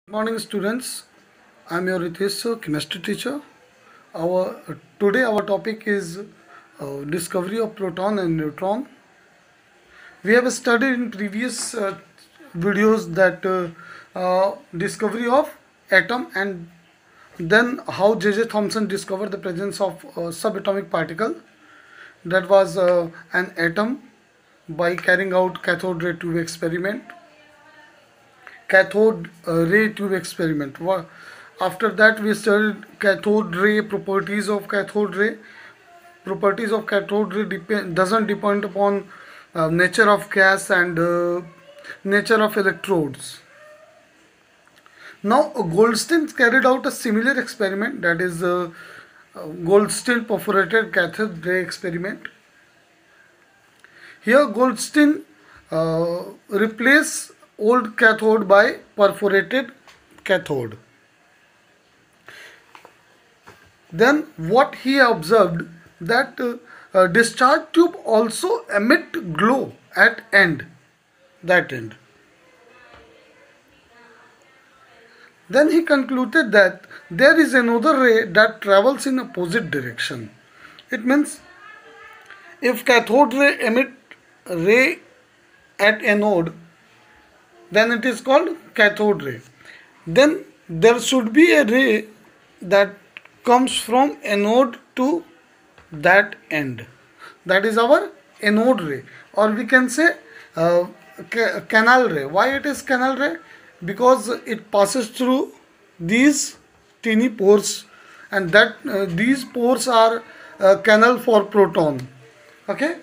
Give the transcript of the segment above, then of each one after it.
Good morning, students. I'm your Ritesh, chemistry teacher. Today our topic is discovery of proton and neutron. We have studied in previous videos that discovery of atom and then how J.J. Thomson discovered the presence of subatomic particle. That was an atom by carrying out cathode ray tube experiment. After that, we studied cathode ray properties of cathode ray. Properties of cathode ray doesn't depend upon nature of gas and nature of electrodes. Now, Goldstein carried out a similar experiment, that is Goldstein perforated cathode ray experiment. Here, Goldstein replaced old cathode by perforated cathode. Then what he observed that discharge tube also emit glow at that end. Then he concluded that there is another ray that travels in opposite direction. It means if cathode ray emit ray at anode, then it is called cathode ray. Then there should be a ray that comes from anode to that end. That is our anode ray, or we can say canal ray. Why it is canal ray? Because it passes through these teeny pores, and that these pores are canal for proton. Okay.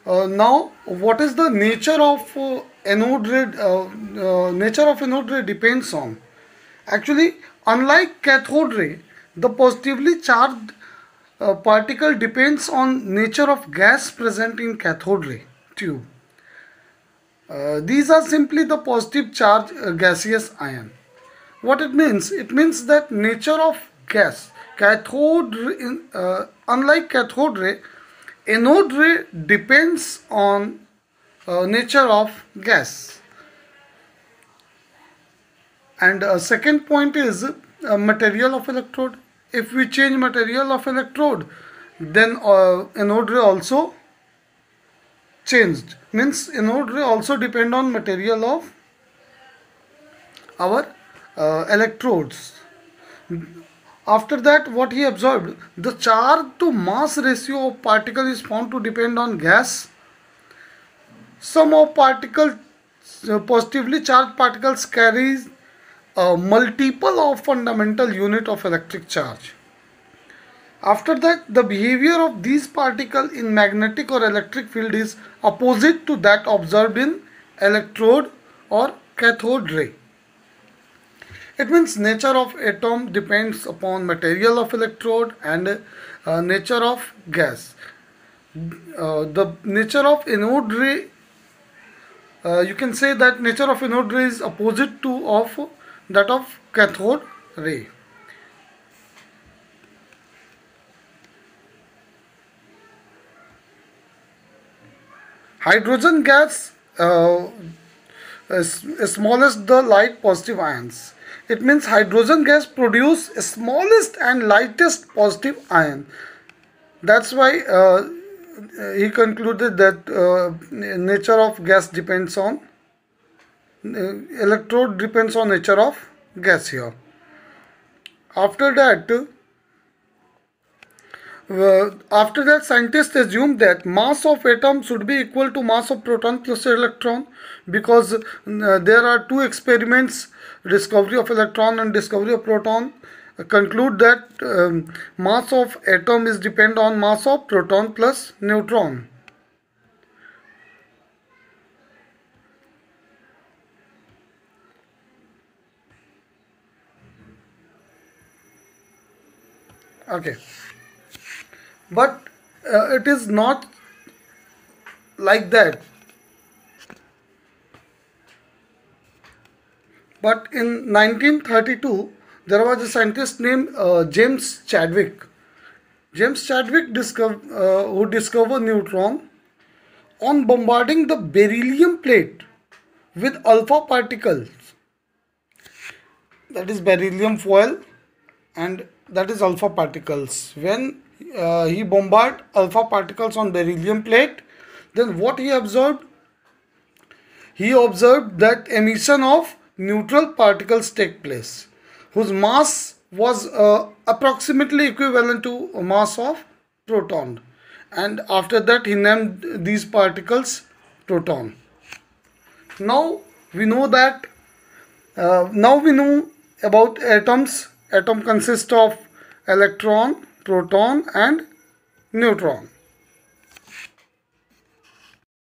Now, what is the nature of anode ray? Nature of anode ray depends on. Actually, unlike cathode ray, the positively charged particle depends on nature of gas present in cathode ray tube. These are simply the positive charge gaseous ion. What it means? It means that nature of gas. Unlike cathode ray, anode ray depends on nature of gas. And second point is material of electrode. If we change material of electrode, then anode ray also changed. Means anode ray also depend on material of our electrodes. After that, what he observed, the charge to mass ratio of particle is found to depend on gas. Some of particles, positively charged particles carries a multiple of fundamental unit of electric charge. After that, the behavior of these particles in magnetic or electric field is opposite to that observed in electrode or cathode ray. It means nature of atom depends upon material of electrode and nature of gas. The nature of anode ray, you can say that nature of anode ray is opposite to of that of cathode ray. Hydrogen gas smallest the light positive ions. It means hydrogen gas produce smallest and lightest positive ion. That's why he concluded that nature of gas depends on electrode depends on nature of gas here. After that, scientists assume that mass of atom should be equal to mass of proton plus electron, because there are two experiments, discovery of electron and discovery of proton, conclude that mass of atom is depend on mass of proton plus neutron. Okay. But it is not like that. But in 1932, there was a scientist named James Chadwick. James Chadwick who discovered neutron on bombarding the beryllium plate with alpha particles. that is beryllium foil, and that is alpha particles. When he bombarded alpha particles on beryllium plate, then what he observed? He observed that emission of neutral particles take place, whose mass was approximately equivalent to a mass of proton. And after that, he named these particles proton. Now we know that now we know about atoms. Atom consists of electron, proton, and neutron.